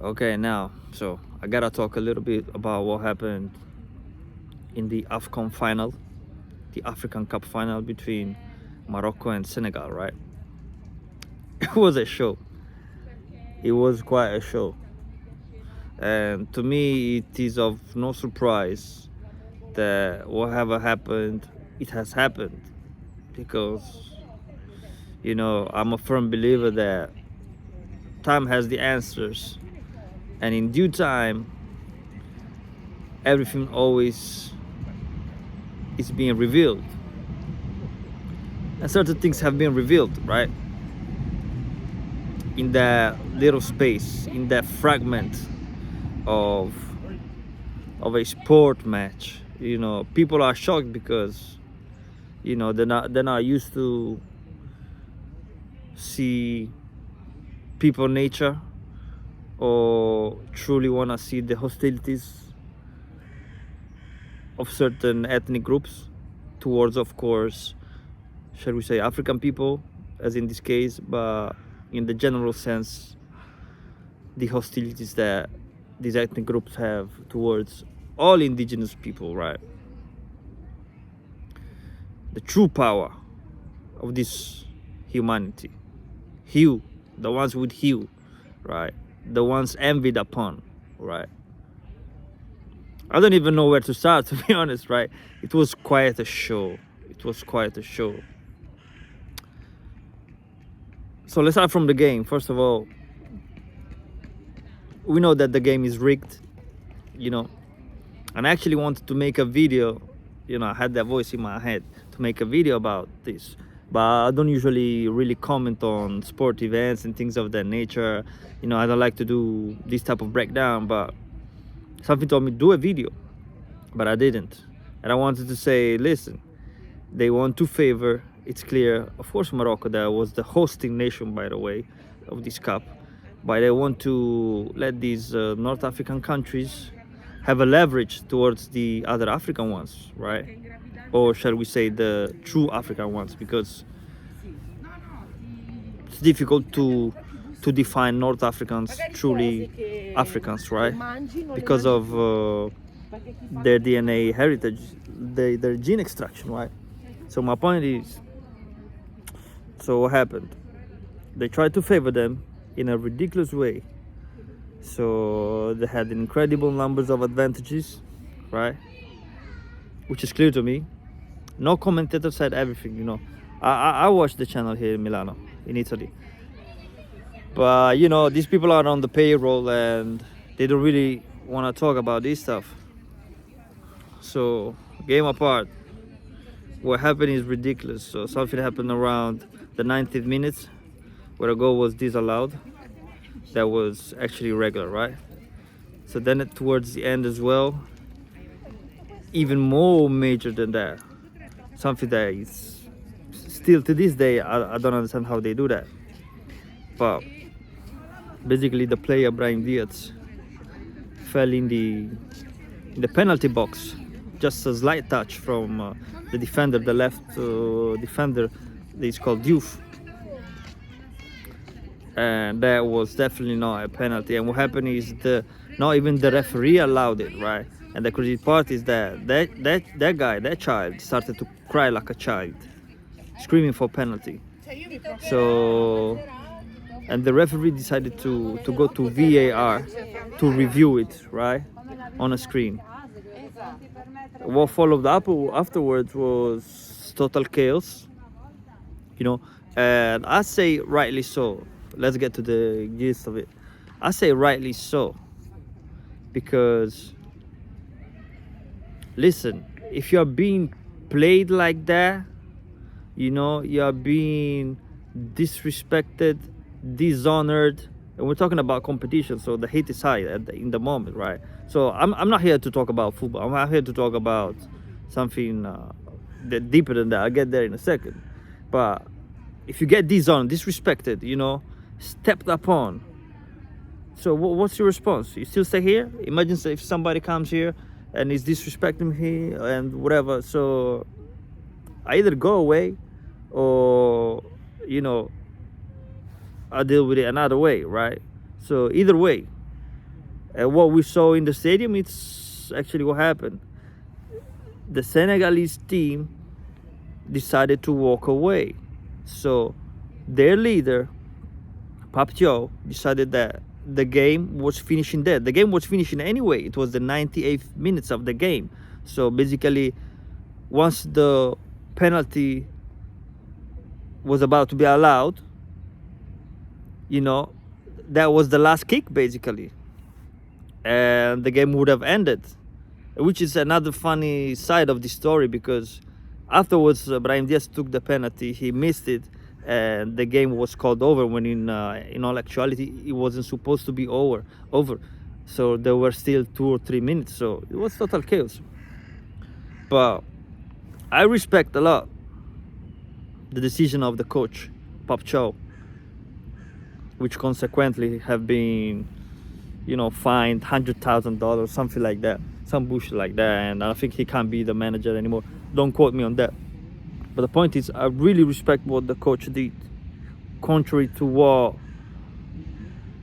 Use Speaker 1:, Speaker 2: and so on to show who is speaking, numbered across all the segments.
Speaker 1: Okay, now, so I gotta talk a little bit about what happened in the AFCON final, the African Cup final between Morocco and Senegal, right? It was a show. It was quite a show. And to me, it is of no surprise that whatever happened, it has happened. Because, I'm a firm believer that time has the answers. And in due time, everything always is being revealed. And certain things have been revealed, right? In that little space, in that fragment of a sport match. People are shocked because they're not used to see people nature, or truly want to see the hostilities of certain ethnic groups towards, of course, shall we say, African people, as in this case, but in the general sense, the hostilities that these ethnic groups have towards all indigenous people, right? The true power of this humanity, hue, the ones with hue, right? The ones envied upon, right? I don't even know where to start, to be honest, right? It was quite a show. It was quite a show. So let's start from the game. First of all, we know that the game is rigged, and I actually wanted to make a video. I had that voice in my head to make a video about this, but I don't usually really comment on sport events and things of that nature. I don't like to do this type of breakdown, but something told me do a video, but I didn't. And I wanted to say, listen, they want to favor, it's clear, of course, Morocco, that was the hosting nation, by the way, of this cup, but they want to let these North African countries have a leverage towards the other African ones, right? Or shall we say the true African ones, because it's difficult to define North Africans truly Africans, right? Because of their DNA heritage, their gene extraction, right? So my point is, so what happened? They tried to favor them in a ridiculous way. So they had incredible numbers of advantages, right? Which is clear to me. No commentator said everything. I watched the channel here in Milano, in Italy. But these people are on the payroll and they don't really want to talk about this stuff. So game apart, what happened is ridiculous. So something happened around the 90th minute where a goal was disallowed. That was actually regular, right? So then towards the end as well, even more major than that, something that is still to this day, I don't understand how they do that. But basically the player Brahim Diaz fell in the penalty box, just a slight touch from the defender, the left defender, is called Diouf, and that was definitely not a penalty. And what happened is not even the referee allowed it, right? And the crazy part is that that child started to cry like a child, screaming for penalty. So, and the referee decided to go to VAR to review it, right, on a screen. What followed up afterwards was total chaos, and I say rightly so. Let's get to the gist of it. I say rightly so because, listen, if you're being played like that, you're being disrespected, dishonored, and we're talking about competition, so the hate is high in the moment, right? So I'm not here to talk about football. I'm not here to talk about something that deeper than that. I'll get there in a second. But if you get dishonored, disrespected, stepped upon, so what's your response? You still stay here? Imagine if somebody comes here and is disrespecting me and whatever. So I either go away or I deal with it another way, right? So either way, And what we saw in the stadium, it's actually what happened. The Senegalese team decided to walk away. So their leader, Pape, decided that the game was finishing there. The game was finishing anyway. It was the 98th minutes of the game. So basically, once the penalty was about to be allowed, that was the last kick basically. And the game would have ended, which is another funny side of the story, because afterwards Brahim Diaz took the penalty, he missed it, and the game was called over, when in all actuality it wasn't supposed to be over. So there were still 2 or 3 minutes, so it was total chaos. But I respect a lot the decision of the coach, Pape, which consequently have been fined $100,000, something like that, some bullshit like that, and I think he can't be the manager anymore. Don't quote me on that. But the point is, I really respect what the coach did, contrary to what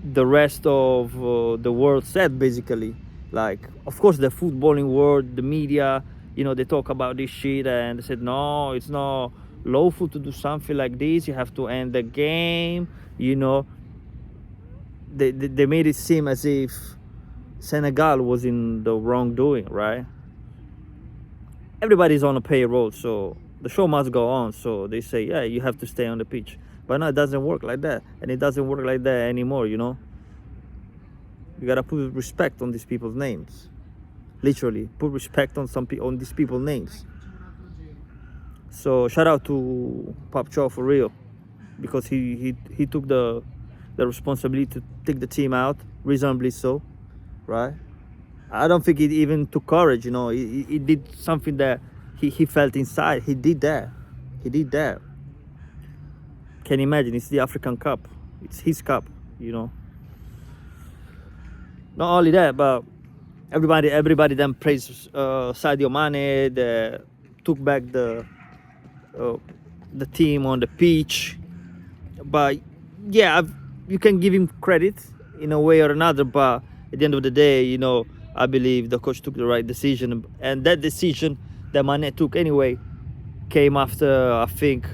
Speaker 1: the rest of the world said, basically. Like, of course, the footballing world, the media, they talk about this shit, and they said, no, it's not lawful to do something like this, you have to end the game. They made it seem as if Senegal was in the wrongdoing, right? Everybody's on a payroll, so the show must go on. So they say, yeah, you have to stay on the pitch. But no, it doesn't work like that. And it doesn't work like that anymore, You gotta put respect on these people's names. Literally, put respect on on these people's names. So shout out to Pape for real, because he took the responsibility to take the team out, reasonably so, right? I don't think he even took courage, he did something that he felt inside. He did that. Can you imagine? It's the African Cup. It's his cup, Not only that, but everybody then praised Sadio Mane, that took back the team on the pitch. But yeah, you can give him credit in a way or another, but at the end of the day, I believe the coach took the right decision, and that decision that Mane took anyway came after, I think,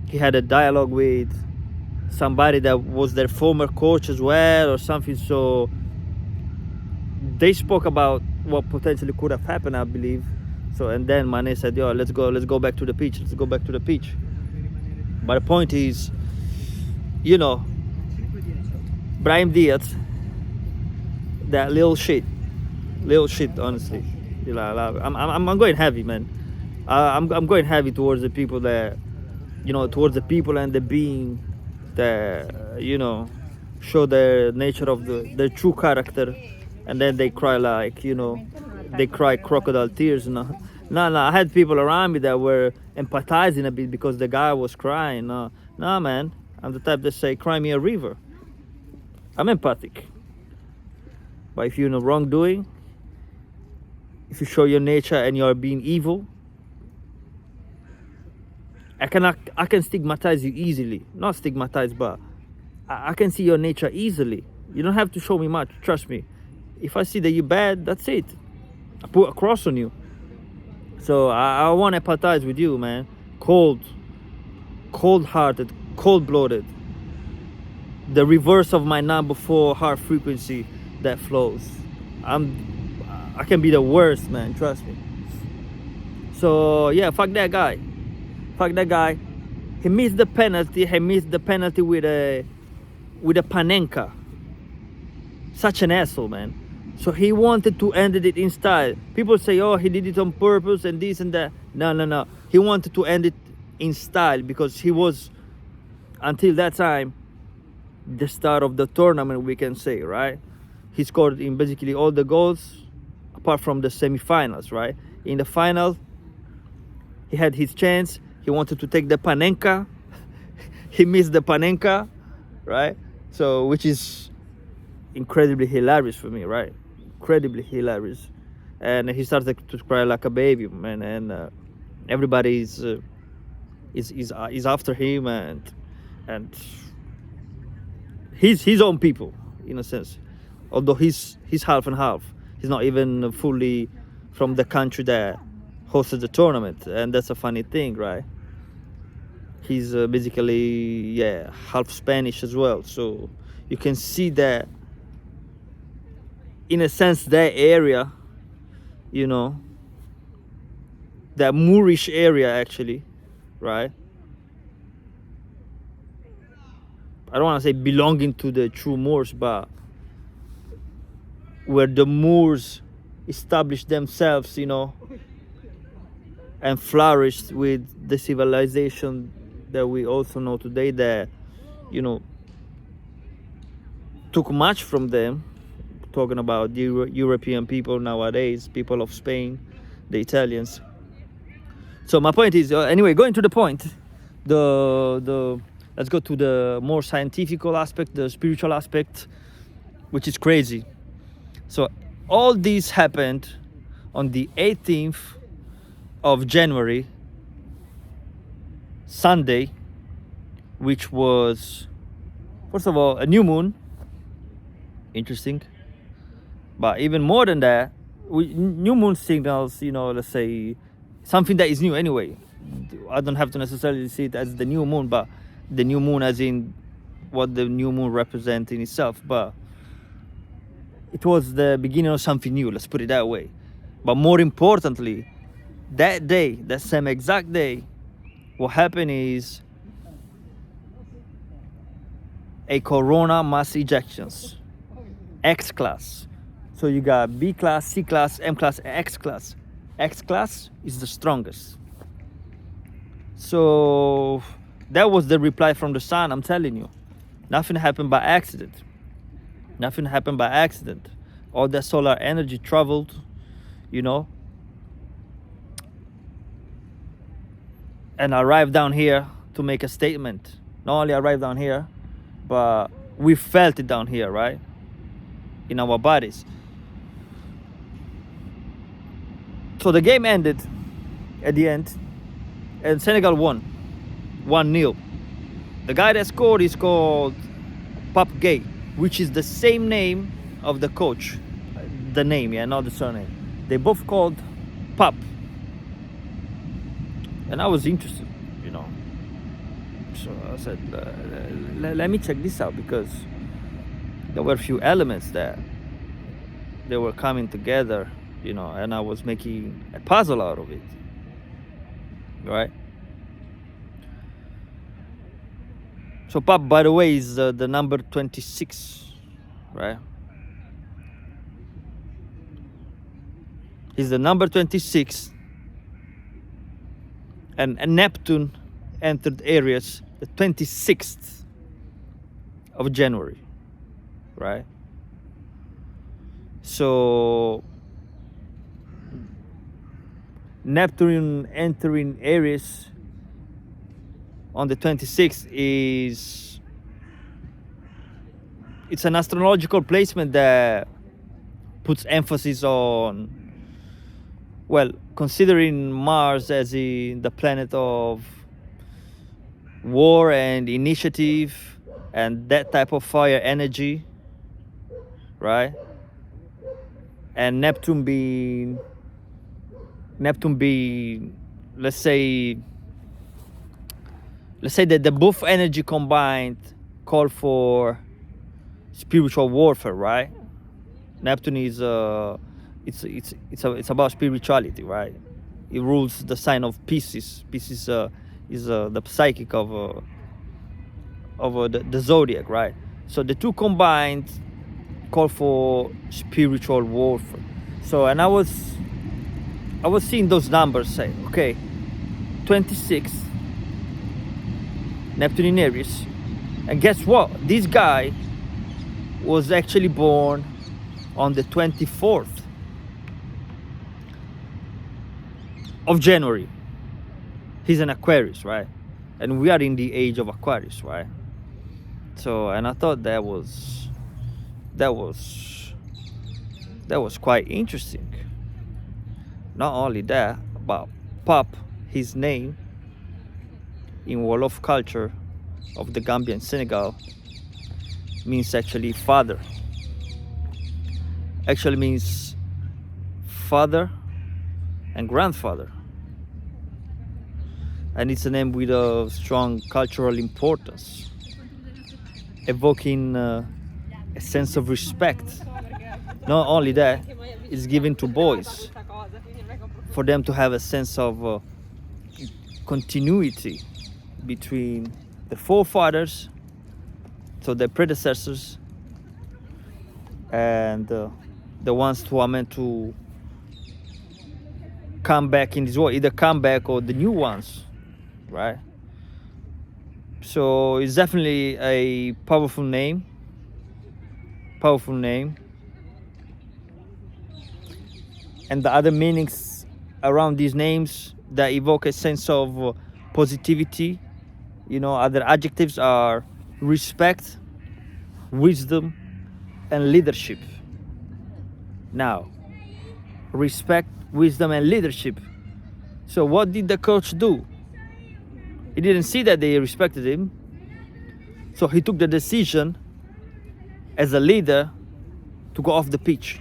Speaker 1: he had a dialogue with somebody that was their former coach as well, or something. So they spoke about what potentially could have happened, I believe. So, and then Mane said, yo, let's go back to the pitch. But the point is, Brahim Diaz, that little shit, honestly. I'm going heavy, man. I'm going heavy towards the people that, towards the people and the being that, show their nature of their true character, and then they cry like, they cry crocodile tears. No, I had people around me that were empathizing a bit because the guy was crying. No, man, I'm the type that say, cry me a river. I'm empathic. But if you're in a wrongdoing, if you show your nature and you are being evil, I can stigmatize you easily. Not stigmatize, but I can see your nature easily. You don't have to show me much, trust me. If I see that you're bad, that's it. I put a cross on you. So I want to empathize with you, man. Cold-hearted, cold-blooded. The reverse of my number 4 heart frequency that flows. I can be the worst, man, trust me. So yeah, fuck that guy. He missed the penalty. With a Panenka. Such an asshole, man. So he wanted to end it in style. People say, oh, he did it on purpose and this and that. No. He wanted to end it in style because he was, until that time, the star of the tournament, we can say, right? He scored in basically all the goals apart from the semi-finals, right? In the final, he had his chance. He wanted to take the Panenka. He missed the Panenka, right? So, which is incredibly hilarious for me, right? Incredibly hilarious. And he started to cry like a baby, man. And everybody is after him, and he's his own people, in a sense. although he's half and half. He's not even fully from the country that hosted the tournament, and that's a funny thing, right? He's basically half Spanish as well, so you can see that in a sense that area, you know, that Moorish area actually, right? I don't want to say belonging to the true Moors, but where the Moors established themselves, you know, and flourished with the civilization that we also know today, that, you know, took much from them. Talking about the European people nowadays, people of Spain, the Italians. So my point is, anyway, going to the point, let's go to the more scientific aspect, the spiritual aspect, which is crazy. So all this happened on the 18th of January, Sunday, which was, first of all, a new moon. Interesting. But even more than that, new moon signals, you know, let's say something that is new anyway. I don't have to necessarily see it as the new moon, but the new moon as in what the new moon represents in itself. But it was the beginning of something new, let's put it that way. But more importantly, that day, that same exact day, what happened is a corona mass ejections, X class. So you got B class, C class, M class, X class. X class is the strongest. So that was the reply from the sun, I'm telling you. Nothing happened by accident. Nothing happened by accident. All that solar energy traveled, you know, and arrived down here to make a statement. Not only arrived down here, but we felt it down here, right? In our bodies. So the game ended at the end, and Senegal won 1-0. The guy that scored is called Pape Gueye, which is the same name of the coach. The name, not the surname. They both called Pape. And I was interested, you know. So I said, let me check this out, because there were a few elements that they were coming together, you know, and I was making a puzzle out of it, right? So Pape, by the way, is the number 26, right? He's the number 26, and Neptune entered Aries the 26th of January, right? So Neptune entering Aries on the 26th it's an astrological placement that puts emphasis on, well, considering Mars as the planet of war and initiative and that type of fire energy, right? And Neptune being, let's say that the both energy combined call for spiritual warfare, right? Neptune is it's about spirituality, right? It rules the sign of Pisces. Pisces is the psychic of the zodiac, right? So the two combined call for spiritual warfare. So, and I was seeing those numbers say, okay, 26, Neptune in Aries, and guess what? This guy was actually born on the 24th of January. He's an Aquarius, right? And we are in the age of Aquarius, right? So, and I thought that was quite interesting. Not only that, but Pape, his name in Wolof culture of the Gambia and Senegal, means actually father. actually means father and grandfather, and it's a name with a strong cultural importance, evoking a sense of respect. Not only that, it's given to boys for them to have a sense of continuity between the forefathers, so their predecessors, and the ones who are meant to come back in this world, either come back or the new ones, right? So it's definitely a powerful name. And the other meanings around these names that evoke a sense of positivity, other adjectives are respect, wisdom, and leadership. Now, respect, wisdom, and leadership. So what did the coach do? He didn't see that they respected him, so he took the decision as a leader to go off the pitch,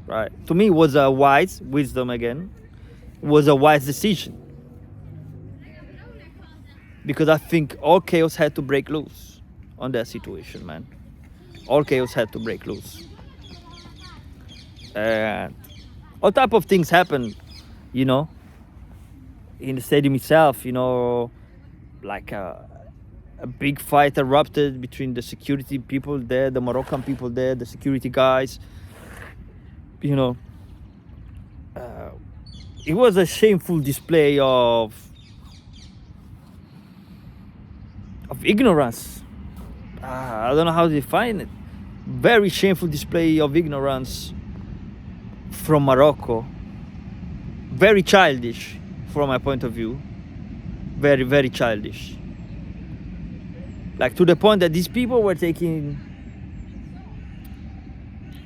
Speaker 1: right? To me, it was a wise decision, because I think all chaos had to break loose on that situation, man. All chaos had to break loose, and all type of things happen, in the stadium itself. Like a big fight erupted between the security people there, the Moroccan people there, the security guys. It was a shameful display of ignorance. I don't know how to define it. Very shameful display of ignorance from Morocco. Very childish from my point of view. Very, very childish. Like, to the point that these people were taking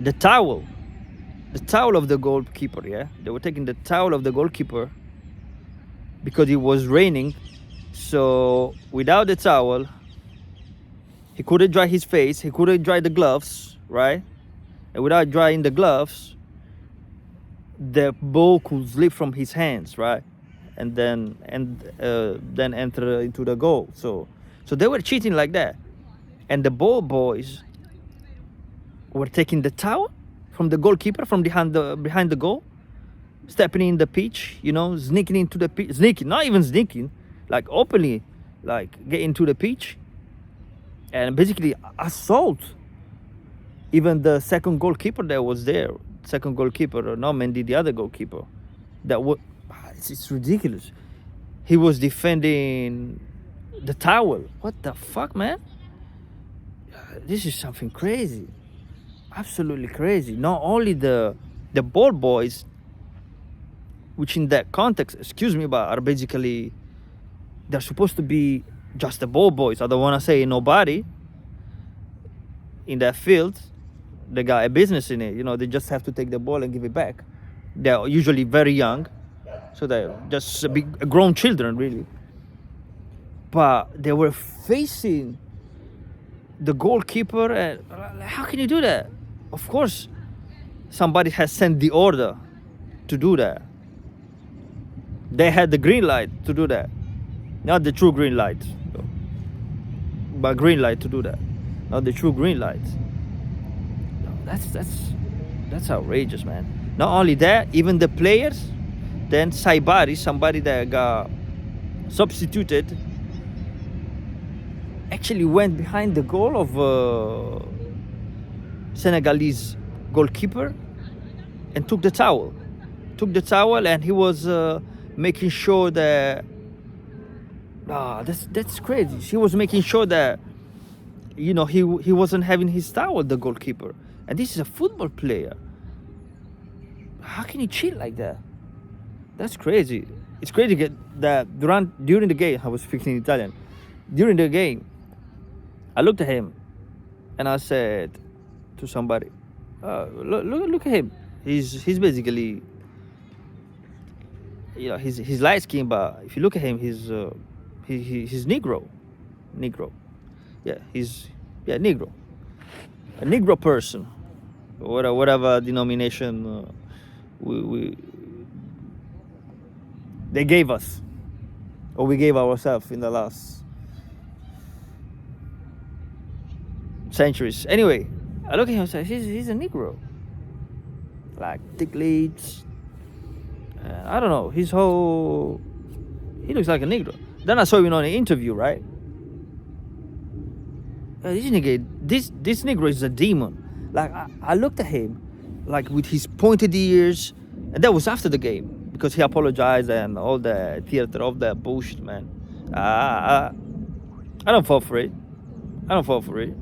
Speaker 1: the towel of the goalkeeper, yeah? They were taking the towel of the goalkeeper because it was raining. So without the towel, he couldn't dry his face, he couldn't dry the gloves, right? And without drying the gloves, the ball could slip from his hands, right? And then enter into the goal. So they were cheating like that. And the ball boys were taking the towel from the goalkeeper from behind the goal, stepping in the pitch, sneaking into the pitch, not even sneaking, like openly, like get into the pitch, and basically assault even the second goalkeeper that was there. Second goalkeeper, not Mendy, the other goalkeeper. It's ridiculous. He was defending the towel. What the fuck, man? This is something crazy. Absolutely crazy. Not only the ball boys, which in that context, but are basically, they're supposed to be just the ball boys. I don't want to say nobody in that field. They got a business in it. They just have to take the ball and give it back. They're usually very young, so they're just grown children, really. But they were facing the goalkeeper, and how can you do that? Of course, somebody has sent the order to do that. They had the green light to do that. Not the true green light, but green light to do that. Not the true green light. That's outrageous, man. Not only that, even the players, then Saibari, somebody that got substituted, actually went behind the goal of Senegalese goalkeeper and took the towel. And he was making sure that that's crazy. He was making sure that he wasn't having his towel, the goalkeeper. And this is a football player. How can you cheat like that? That's crazy. It's crazy that during the game, I was speaking in Italian. During the game, I looked at him and I said to somebody, look at him. He's basically, he's light skinned, but if you look at him, he's Negro. Yeah, he's Negro. A Negro person. whatever denomination we they gave us, or we gave ourselves in the last centuries. Anyway, I look at him and say, he's a Negro. Like thick lips. I don't know. He looks like a Negro. Then I saw him on an interview, right? This Negro is a demon. Like I looked at him, like with his pointed ears, and that was after the game because he apologized and all the theater of that bullshit, man. I don't fall for it. I don't fall for it.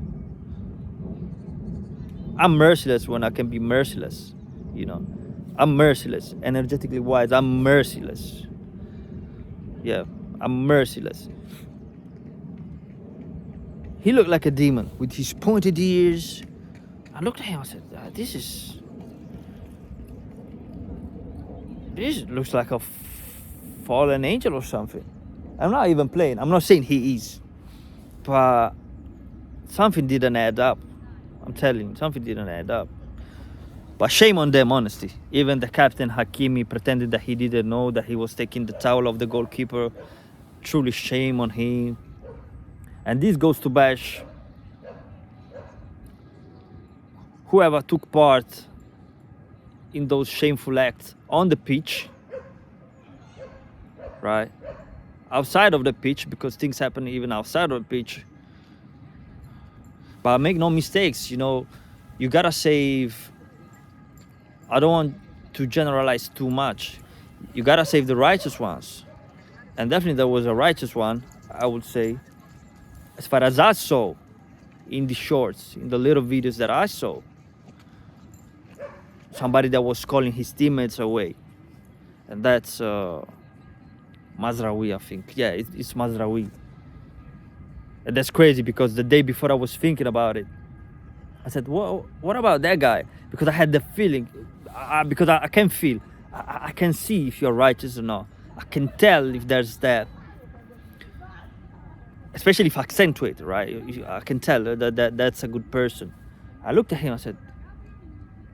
Speaker 1: I'm merciless when I can be merciless, you know. I'm merciless. Energetically wise, I'm merciless. Yeah, I'm merciless. He looked like a demon with his pointed ears. I looked at him and said, this looks like a fallen angel or something. I'm not even playing. I'm not saying he is. But something didn't add up. I'm telling you, something didn't add up. But shame on them, honestly. Even the captain, Hakimi, pretended that he didn't know that he was taking the towel of the goalkeeper. Truly shame on him. And this goes to bash whoever took part in those shameful acts on the pitch, right? Outside of the pitch, because things happen even outside of the pitch. But make no mistakes, you know, you gotta save. I don't want to generalize too much. You gotta save the righteous ones. And definitely there was a righteous one, I would say. As far as I saw in the shorts, in the little videos that I saw, somebody that was calling his teammates away. And that's Mazraoui, I think. Yeah, it's Mazraoui. And that's crazy because the day before I was thinking about it, I said, well, what about that guy? Because I had the feeling, because I can feel, I can see if you're righteous or not. I can tell if there's that, especially if I accentuate, right? I can tell that's a good person. I looked at him, I said,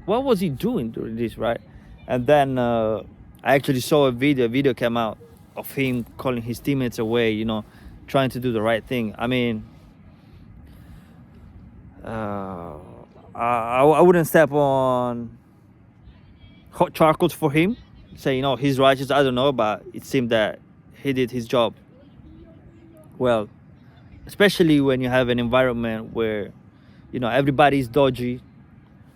Speaker 1: what was he doing during this, right? And then I actually saw a video came out of him calling his teammates away, you know, trying to do the right thing. I mean, I wouldn't step on hot charcoals for him, saying, no, he's righteous, I don't know, but it seemed that he did his job well, especially when you have an environment where, you know, everybody's dodgy.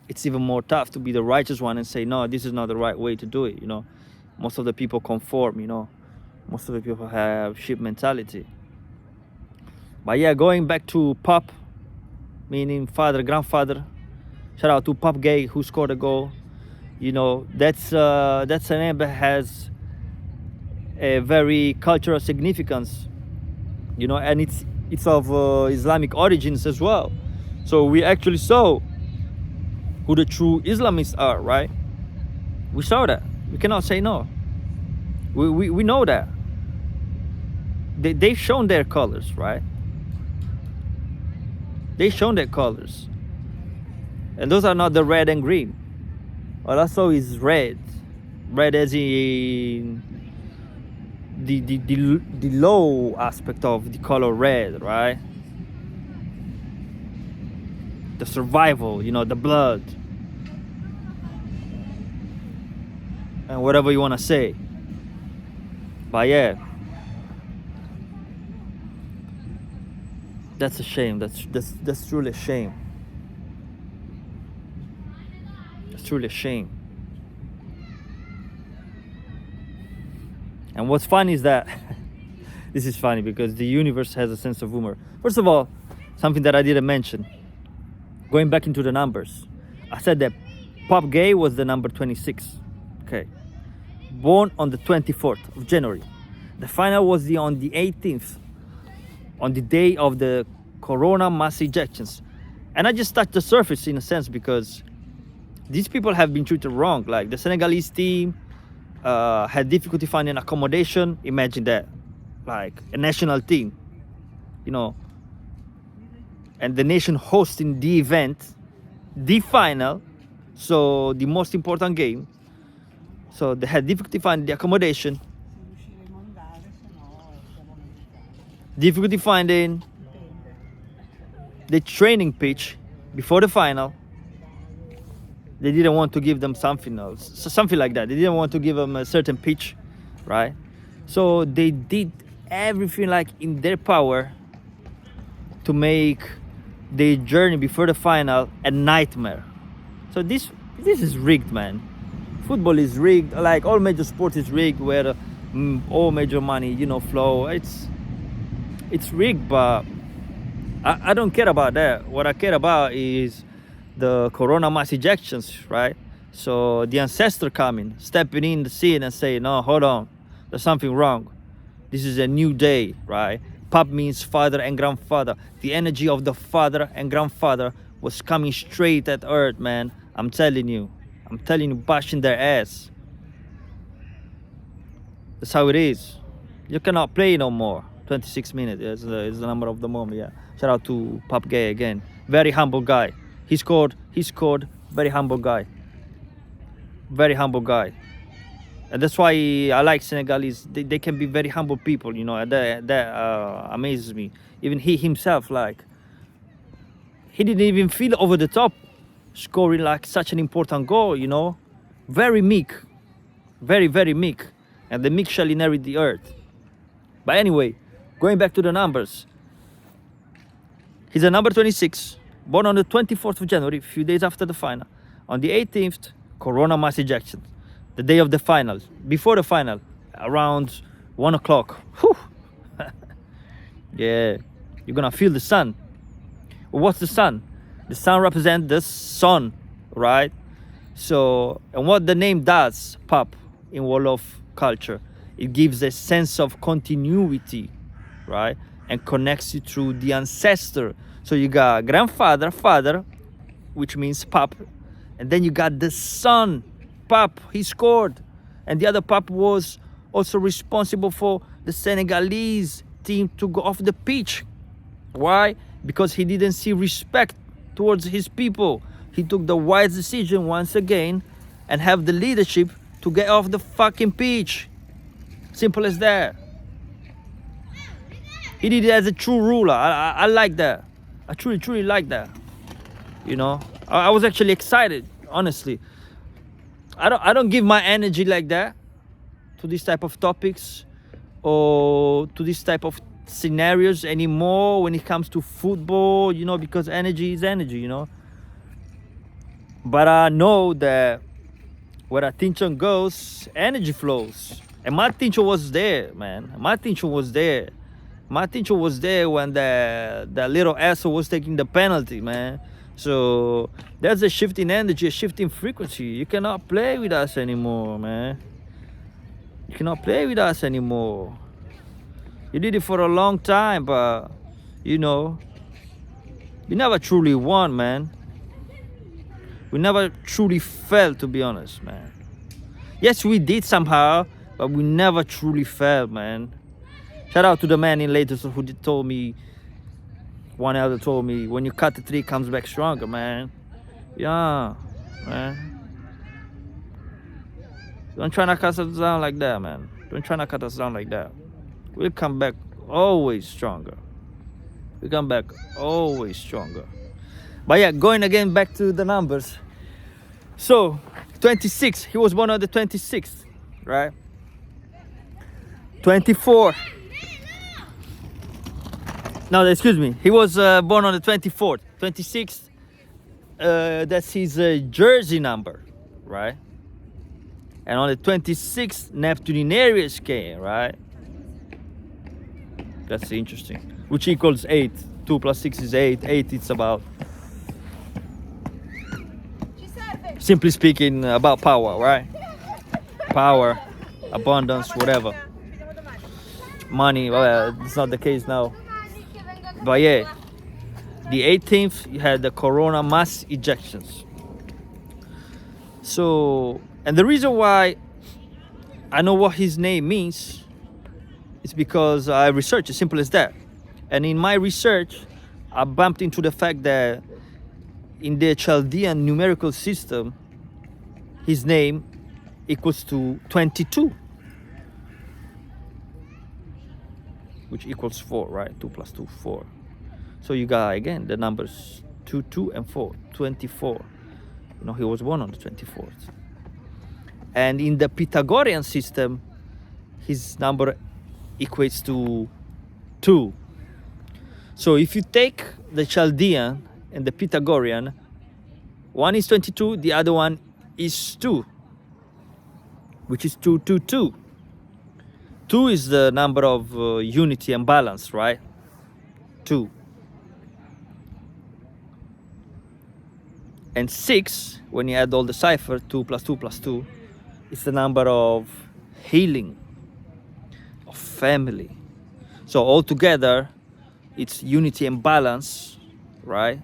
Speaker 1: It's even more tough to be the righteous one and say, no, this is not the right way to do it, you know. Most of the people conform, you know. Most of the people have sheep mentality. But yeah, going back to Pape, meaning father, grandfather. Shout out to Pape Gueye, who scored a goal. You know, that's a name that has a very cultural significance. You know, and it's of Islamic origins as well. So we actually saw who the true Islamists are, right? We saw that. We cannot say no. We know that. They've shown their colors, right? They've shown their colors. And those are not the red and green. All I saw is red. Red as in the low aspect of the color red, right? The survival, you know, the blood. And whatever you want to say. But yeah, that's a shame. That's truly a shame. It's truly a shame. And what's funny is that this is funny because the universe has a sense of humor. First of all, something that I didn't mention. Going back into the numbers, I said that Pape Gueye was the number 26. Okay. Born on the 24th of January. The final was on the 18th, on the day of the corona mass ejections. And I just touched the surface in a sense because these people have been treated wrong. Like the Senegalese team had difficulty finding accommodation. Imagine that, like a national team, you know, and the nation hosting the event, the final, So the most important game. So they had difficulty finding the accommodation, difficulty finding the training pitch before the final. They didn't want to give them something else, so something like that. They didn't want to give them a certain pitch, right? So they did everything like in their power to make the journey before the final a nightmare. So this is rigged, man. Football is rigged. Like all major sports is rigged, where all major money, flow. It's rigged, but I don't care about that. What I care about is the corona mass ejections, right? So the ancestor coming, stepping in the scene and saying, no, hold on, there's something wrong. This is a new day, right? Pape means father and grandfather. The energy of the father and grandfather was coming straight at earth, man. I'm telling you, bashing their ass. That's how it is. You cannot play no more. 26 minutes is the number of the moment. Yeah. Shout out to Pape Gueye again. Very humble guy. He scored. Very humble guy. Very humble guy. And that's why I like Senegalese. They can be very humble people, that amazes me. Even he himself, like, he didn't even feel over the top scoring like such an important goal, very meek, very, very meek. And the meek shall inherit the earth. But anyway, going back to the numbers, he's a number 26, born on the 24th of January, a few days after the final. On the 18th, corona mass ejection. The day of the final, before the final, around 1 o'clock. Yeah, you're gonna feel the sun. Well, what's the sun? The sun represents the sun, right? So, and what the name does, Pape, in Wolof culture, it gives a sense of continuity, right? And connects you through the ancestor. So you got grandfather, father, which means Pape, and then you got the son, Pape. He scored, and the other Pape was also responsible for the Senegalese team to go off the pitch. Why? Because he didn't see respect towards his people. He took the wise decision once again and have the leadership to get off the fucking pitch. Simple as that. He did it as a true ruler. I like that. I truly like that. I was actually excited, honestly. I don't give my energy like that to this type of topics or to this type of scenarios anymore when it comes to football, because energy is energy, But I know that where attention goes, energy flows. And my attention was there, man. My attention was there when the little asshole was taking the penalty, man. So there's a shift in energy, a shift in frequency. You cannot play with us anymore, man. You cannot play with us anymore. You did it for a long time, but you never truly won, man. We never truly fell, to be honest, man. Yes, we did somehow, but we never truly fell, man. Shout out to the man in Lagos who told me, one elder told me, when you cut the tree, it comes back stronger, man. Yeah, man. Don't try to cut us down like that, man. Don't try to cut us down like that. We'll come back always stronger. We come back always stronger. But yeah, going again back to the numbers. So, 26, he was born on the 26th, right? 24. No, excuse me. He was born on the 24th. 26th, that's his jersey number, right? And on the 26th, Neptune in Aries came, right? That's interesting. Which equals 8. 2 plus 6 is 8. 8 it's about, simply speaking, about power, right? Power, abundance, whatever. Money, well, it's not the case now. But yeah, the 18th, you had the corona mass ejections. So, and the reason why I know what his name means is because I researched, as simple as that. And in my research, I bumped into the fact that in the Chaldean numerical system, his name equals to 22, which equals 4, right? 2 plus 2, 4. So you got, again, the numbers 2, 2, and 4, 24. You know, he was born on the 24th. And in the Pythagorean system, his number equates to 2. So if you take the Chaldean and the Pythagorean, one is 22, the other one is 2, which is 2, 2, 2. 2 is the number of unity and balance, right? 2. And 6, when you add all the cipher, 2 plus 2 plus 2, is the number of healing, of family. So altogether, it's unity and balance, right?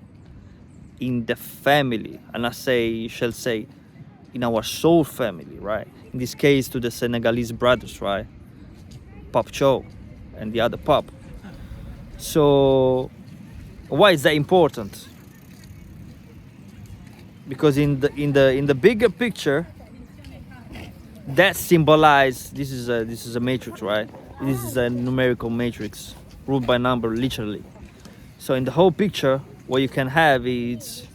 Speaker 1: In the family, and shall say, in our soul family, right? In this case, to the Senegalese brothers, right? Pape and the other Pape. So why is that important? Because in the bigger picture, that symbolizes, this is a matrix, right? This is a numerical matrix ruled by number, literally. So in the whole picture, what you can have is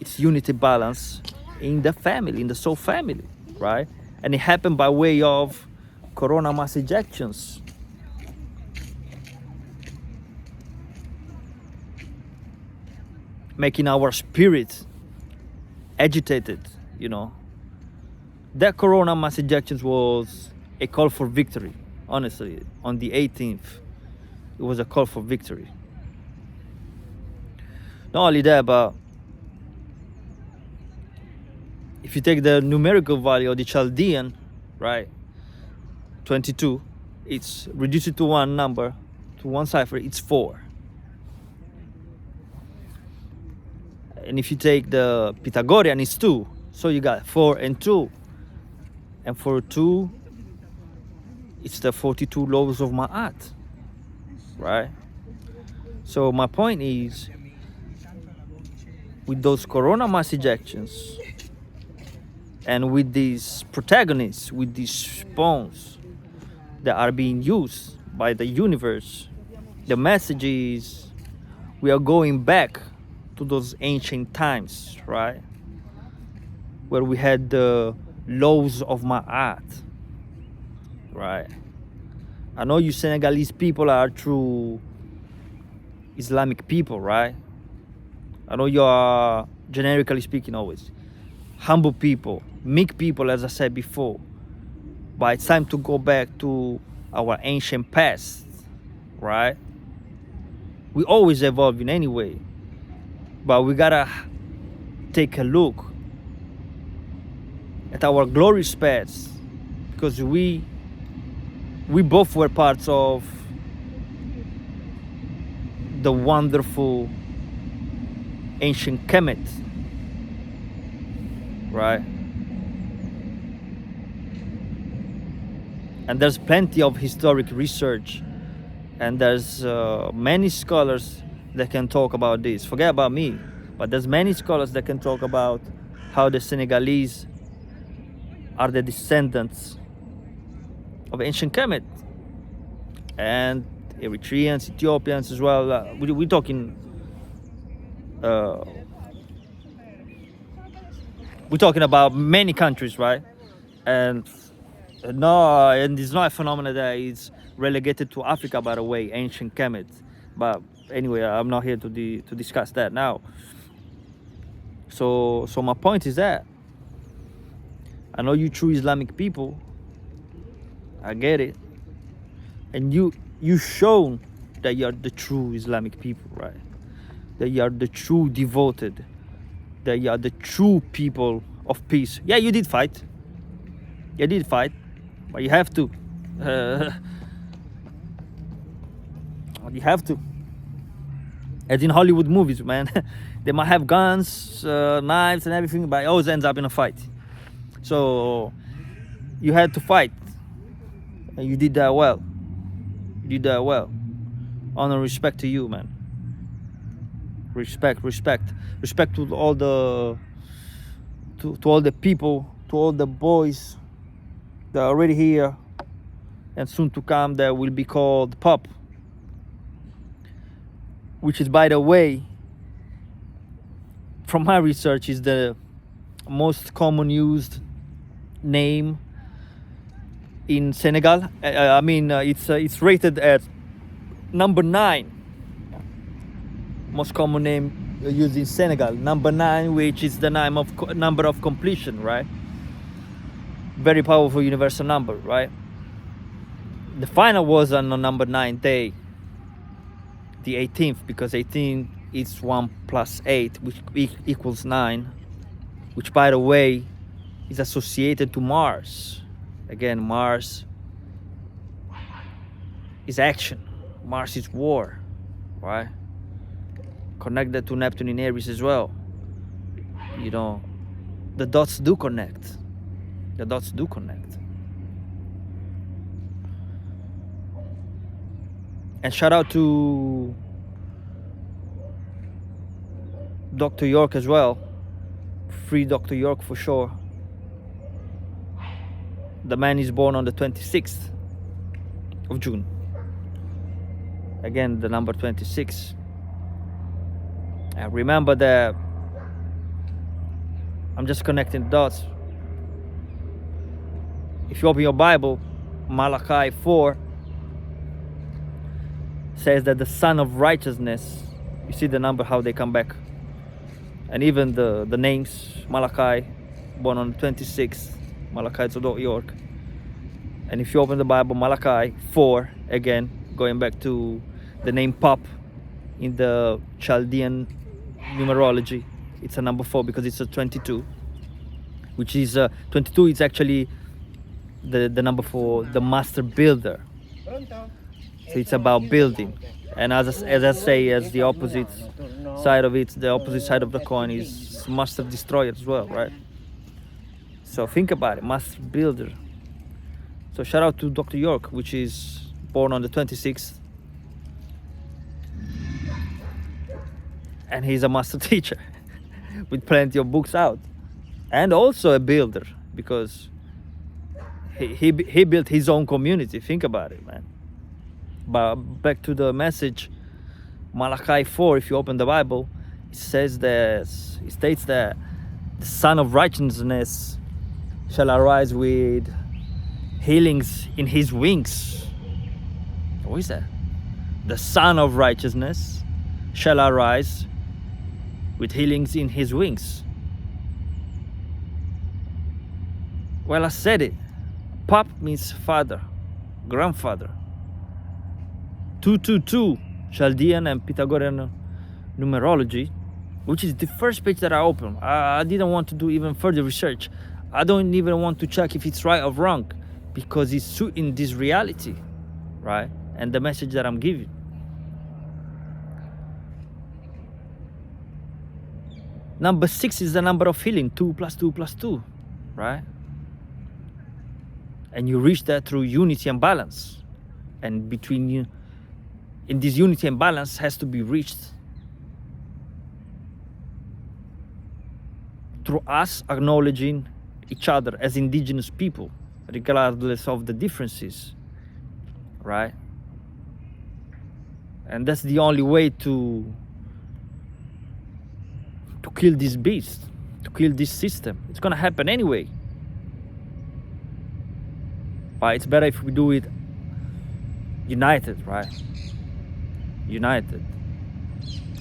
Speaker 1: it's unity, balance in the family, in the soul family, right? And it happened by way of corona mass ejections. Making our spirit agitated, you know. That corona mass ejections was a call for victory, honestly. On the 18th, it was a call for victory. Not only that, but if you take the numerical value of the Chaldean, right, 22, it's reduced to one number, to one cipher, it's 4. And if you take the Pythagorean, it's 2. So you got 4 and 2. And for 2, it's the 42 laws of Ma'at, right? So my point is, with those corona mass ejections, and with these protagonists, with these spawns that are being used by the universe, the message is we are going back to those ancient times, right? Where we had the laws of Ma'at, right? I know you Senegalese people are true Islamic people, right? I know you are, generically speaking, always humble people, meek people, as I said before. But it's time to go back to our ancient past, right? We always evolving anyway, but we gotta take a look at our glorious past, because we both were parts of the wonderful ancient Kemet, right? And there's plenty of historic research, and there's many scholars that can talk about this. Forget about me, but there's many scholars that can talk about how the Senegalese are the descendants of ancient Kemet, and Eritreans, Ethiopians as well. We're talking about many countries, right? And no, and it's not a phenomenon that is relegated to Africa, by the way, ancient Kemet. But anyway, I'm not here to discuss that now. So my point is that I know you true Islamic people, I get it, and you shown that you are the true Islamic people, right? That you are the true devoted, that you are the true people of peace. Yeah, you did fight, but you have to. You have to. As in Hollywood movies, man, they might have guns, knives, and everything, but it always ends up in a fight. So you had to fight, and you did that well. Honor, respect to you, man. Respect to all the to all the people, to all the boys that are already here and soon to come that will be called Pape, which is, by the way, from my research, is the most common used name in Senegal. It's rated at number 9. Most common name used in Senegal, number 9, which is the number of completion, right? Very powerful universal number, right? The final was on number 9 day, the 18th, because 18 is 1 plus 8, which equals 9, which, by the way, is associated to Mars. Again, Mars is action, Mars is war, right? Connected to Neptune in Aries as well. You know, the dots do connect. The dots do connect. And shout out to Dr. York as well. Free Dr. York for sure. The man is born on the 26th of June. Again, the number 26. And remember that I'm just connecting the dots. If you open your Bible, Malachi 4 says that the Son of Righteousness, you see the number, how they come back. And even the names, Malachi, born on the 26th, Malachi to York. And if you open the Bible, Malachi 4, again, going back to the name Pape in the Chaldean numerology, it's a number 4 because it's a 22, which is 22 is actually the number for the master builder. So it's about building. And as I say, as the opposite side of it, the opposite side of the coin is master destroyer as well, right? So think about it, master builder. So shout out to Dr. York, which is born on the 26th. And he's a master teacher with plenty of books out. And also a builder, because he built his own community. Think about it, man. But back to the message, Malachi 4, if you open the Bible, it states that the Son of Righteousness shall arise with healings in his wings. What is that? The Son of Righteousness shall arise with healings in his wings. Well, I said it. Pape means father, grandfather. 222, Chaldean and Pythagorean numerology, which is the first page that I opened. I didn't want to do even further research. I don't even want to check if it's right or wrong, because it's suiting this reality, right? And the message that I'm giving. Number 6 is the number of healing, 2 plus 2 plus 2, right? And you reach that through unity and balance. And between you, in this unity and balance has to be reached through us acknowledging each other as indigenous people, regardless of the differences, right? And that's the only way to kill this beast, to kill this system. It's gonna happen anyway. But it's better if we do it united, right? United.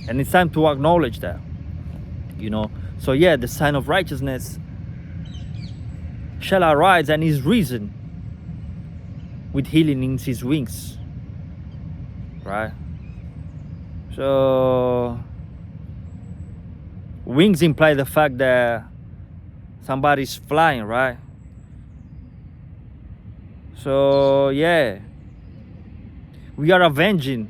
Speaker 1: And it's time to acknowledge that, you know. So yeah, the Son of Righteousness shall arise and is risen with healing in his wings, right? So wings imply the fact that somebody's flying, right? So yeah, we are avenging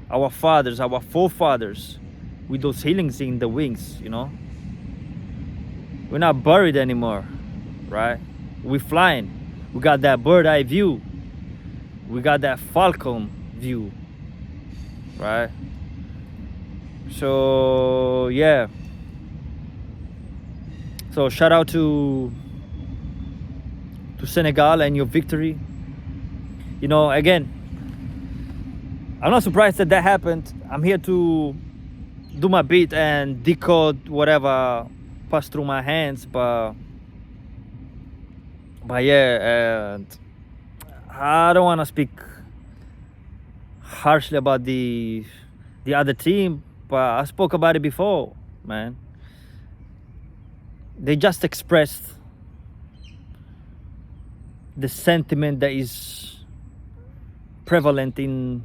Speaker 1: our fathers, our forefathers, with those healings in the wings, you know. We're not buried anymore, right? We're flying. We got that bird eye view. We got that falcon view, right? So yeah. So shout out to to Senegal and your victory. You know, again, I'm not surprised that that happened. I'm here to do my bit and decode whatever passed through my hands, but yeah, and I don't want to speak harshly about the other team, but I spoke about it before, man. They just expressed the sentiment that is prevalent in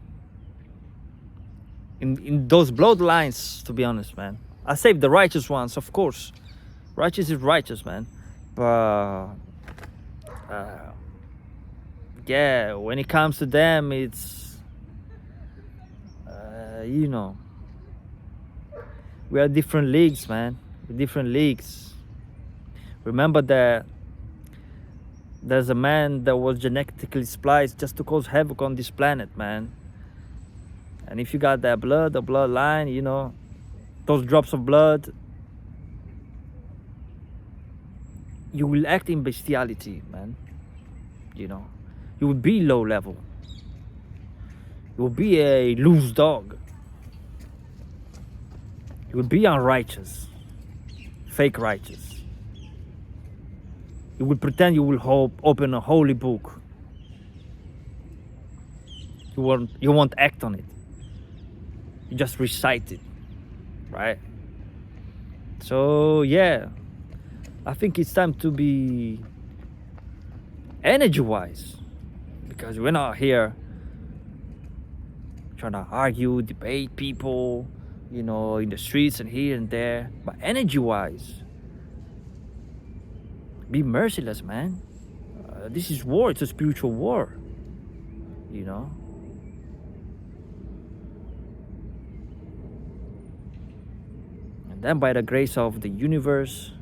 Speaker 1: those bloodlines, to be honest, man. I saved the righteous ones, of course. Righteous is righteous, man. But yeah, when it comes to them, it's you know, we are different leagues, man. We're different leagues. Remember that there's a man that was genetically spliced just to cause havoc on this planet, man. And if you got that blood, the bloodline, you know, those drops of blood, you will act in bestiality, man. You know, you will be low level. You will be a loose dog. You will be unrighteous, fake righteous. You will pretend you will open a holy book. You won't act on it. You just recite it, right? So yeah, I think it's time to be energy-wise, because we're not here trying to argue, debate people, you know, in the streets and here and there. But energy-wise, be merciless, man. This is war. It's a spiritual war, you know. And then by the grace of the universe,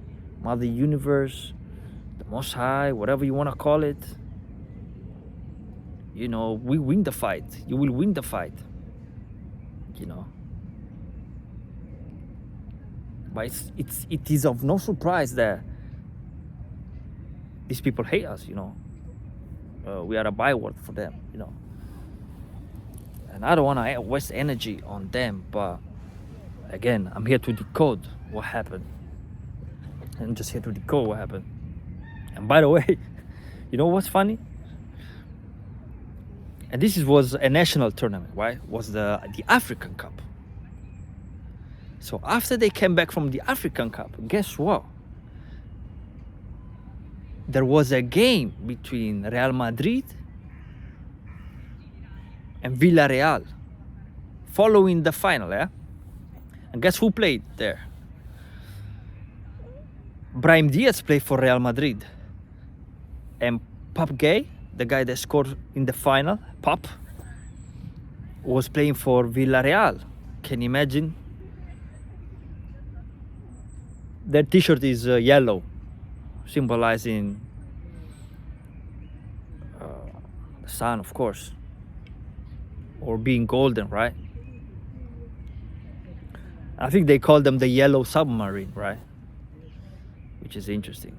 Speaker 1: Mother Universe, the Most High, whatever you want to call it, you know, we win the fight. You will win the fight, you know. But it is of no surprise that these people hate us, you know. We are a byword for them, you know. And I don't want to waste energy on them, but again, I'm here to decode what happened. I'm just here to decode what happened. And by the way, you know what's funny? And this was a national tournament, right? Was the African Cup. So after they came back from the African Cup, guess what? There was a game between Real Madrid and Villarreal following the final, yeah? And guess who played there? Brahim Diaz played for Real Madrid. And Pape Gueye, the guy that scored in the final, Pape, was playing for Villarreal. Can you imagine? Their t-shirt is yellow, symbolizing the sun, of course, or being golden, right? I think they call them the yellow submarine, right? Which is interesting.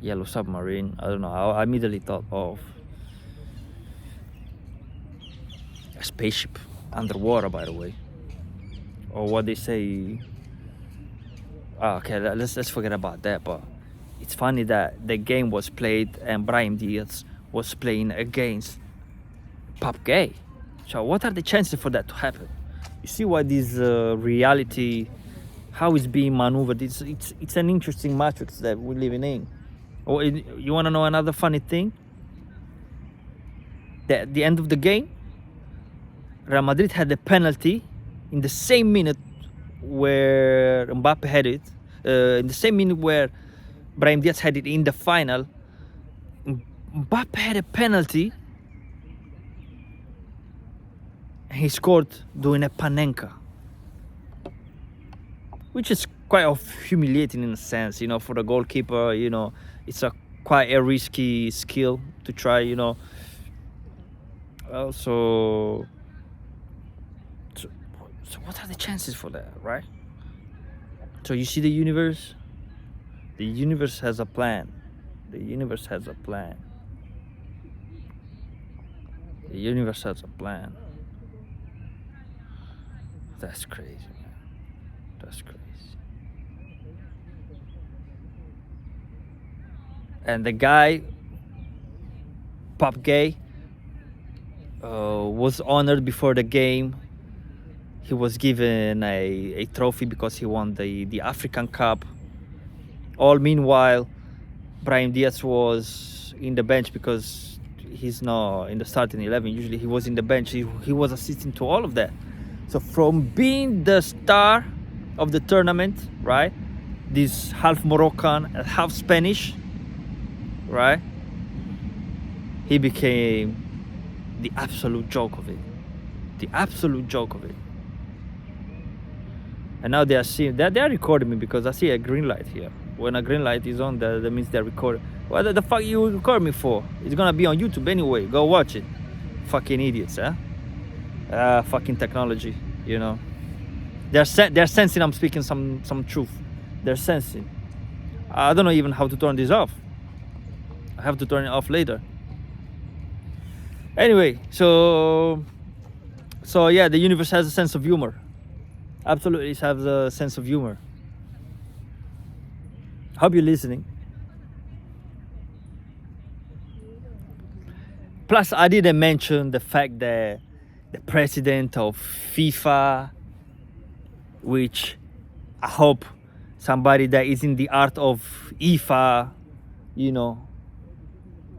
Speaker 1: Yellow submarine, I don't know, I immediately thought of a spaceship underwater, by the way, or what they say. Okay, let's forget about that. But it's funny that the game was played and Brahim Diaz was playing against Pape Gueye. So what are the chances for that to happen? You see why this reality, how it's being maneuvered. It's an interesting matrix that we're living in. Or you want to know another funny thing? That at the end of the game, Real Madrid had a penalty in the same minute where Mbappe had it, in the same minute where Brahim Diaz had it in the final. Mbappe had a penalty and he scored doing a panenka, which is quite humiliating in a sense, you know, for the goalkeeper. You know, it's quite a risky skill to try, you know. So what are the chances for that, right? So you see the universe has a plan. The universe has a plan. The universe has a plan. That's crazy, man. That's crazy. And the guy, Pape Gueye, was honored before the game. He was given a trophy because he won the African Cup. All meanwhile, Brahim Diaz was in the bench because he's not in the starting 11. Usually he was in the bench. He was assisting to all of that. So from being the star of the tournament, right? This half Moroccan, half Spanish, right? He became the absolute joke of it. The absolute joke of it. And now they are seeing that they are recording me because I see a green light here. When a green light is on, that means they're recording. What the fuck you record me for? It's gonna be on YouTube anyway. Go watch it. Fucking idiots, huh? Fucking technology, you know. They're sensing I'm speaking some truth. They're sensing. I don't know even how to turn this off. I have to turn it off later. Anyway, so yeah, the universe has a sense of humor. Absolutely has a sense of humor. Hope you're listening. Plus, I didn't mention the fact that the president of FIFA, which I hope somebody that is in the art of IFA, you know,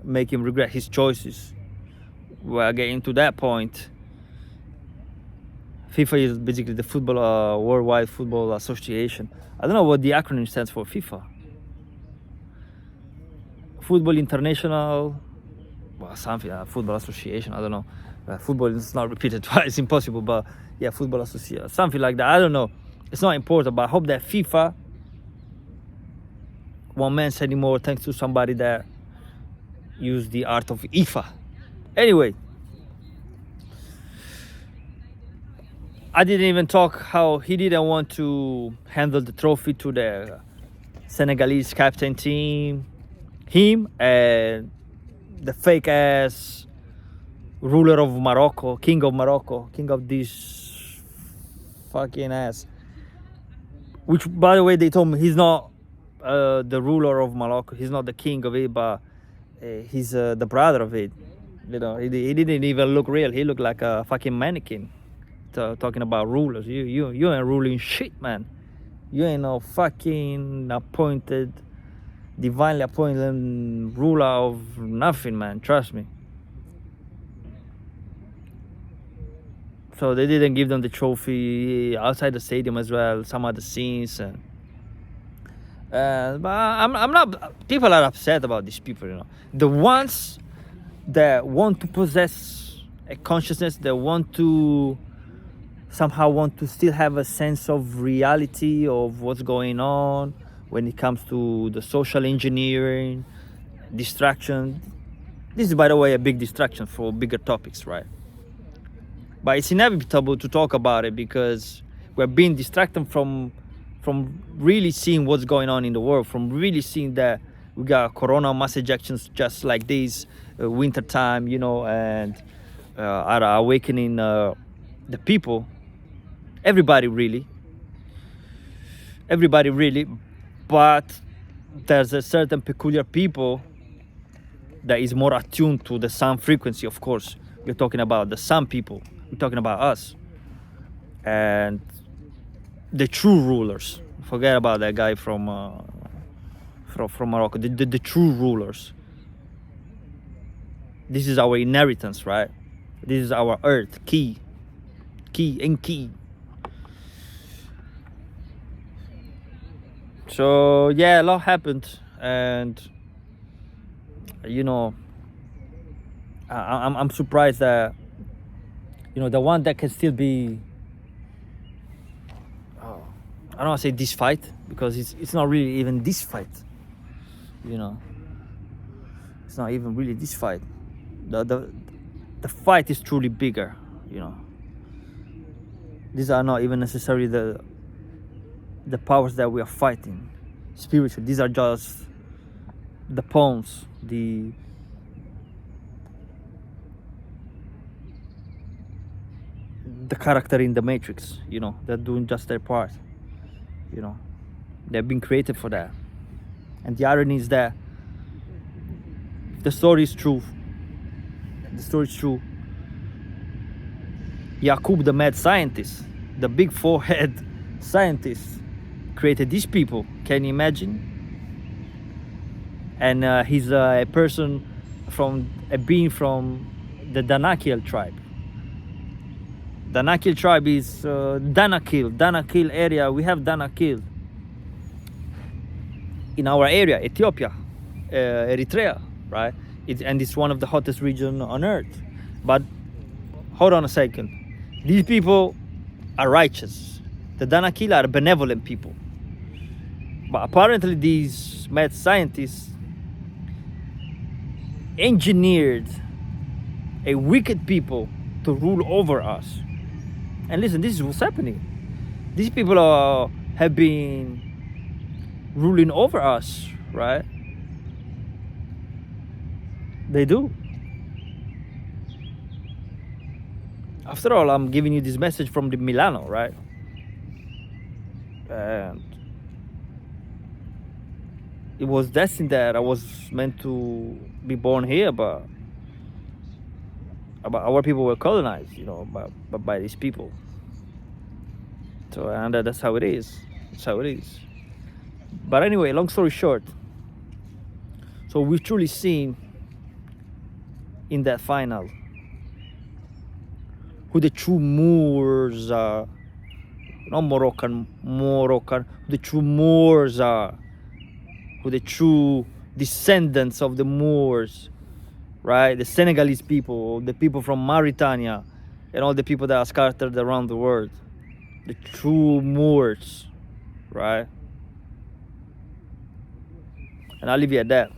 Speaker 1: make him regret his choices. We're getting to that point. FIFA is basically the Worldwide Football Association. I don't know what the acronym stands for. FIFA. Football International, well, something, Football Association, I don't know. Football is not repeated twice, impossible, but yeah, Football Association, something like that. I don't know. It's not important, but I hope that FIFA won't mention anymore thanks to somebody that used the art of IFA. Anyway, I didn't even talk how he didn't want to handle the trophy to the Senegalese captain team. Him and the fake ass ruler of Morocco, king of this fucking ass. Which, by the way, they told me he's not the ruler of Morocco. He's not the king of it, but he's the brother of it. You know, he didn't even look real. He looked like a fucking mannequin. Talking about rulers, you ain't ruling shit, man. You ain't no fucking divinely appointed ruler of nothing, man. Trust me. So they didn't give them the trophy outside the stadium as well. Some other scenes, but I'm not. People are upset about these people, you know. The ones that want to possess a consciousness, that somehow want to still have a sense of reality of what's going on when it comes to the social engineering, distraction. This is, by the way, a big distraction for bigger topics, right? But it's inevitable to talk about it because we're being distracted from really seeing what's going on in the world, from really seeing that we got corona mass ejections just like this winter time, you know, and are awakening the people. Everybody really, but there's a certain peculiar people that is more attuned to the sound frequency. Of course, we're talking about the sun people. We're talking about us and the true rulers. Forget about that guy from Morocco. The true rulers. This is our inheritance, right? This is our earth, key. So yeah, a lot happened, and you know, I'm surprised that, you know, the one that can still be, I don't want to say this fight, because it's not really even this fight, you know. It's not even really this fight. The fight is truly bigger, you know. These are not even necessarily the powers that we are fighting spiritually. These are just the pawns, the character in the Matrix, you know, they're doing just their part, you know, they've been created for that. And the irony is that the story is true. The story is true. Yakub, the mad scientist, the big forehead scientist, created these people. Can you imagine? And he's a person from a being from the Danakil tribe. Danakil tribe is Danakil area. We have Danakil in our area, Ethiopia, Eritrea, right? And it's one of the hottest regions on earth. But hold on a second. These people are righteous. The Danakil are benevolent people. But apparently these mad scientists engineered a wicked people to rule over us. And listen, this is what's happening. These people have been ruling over us, right? They do. After all, I'm giving you this message from the Milano, right? And it was destined that I was meant to be born here, but our people were colonized, you know, by these people. So, and that's how it is. That's how it is. But anyway, long story short, so we've truly seen in that final who the true Moors are, not Moroccan, who the true Moors are, who the true descendants of the Moors, right? The Senegalese people, the people from Mauritania, and all the people that are scattered around the world. The true Moors, right? And I'll leave you at that.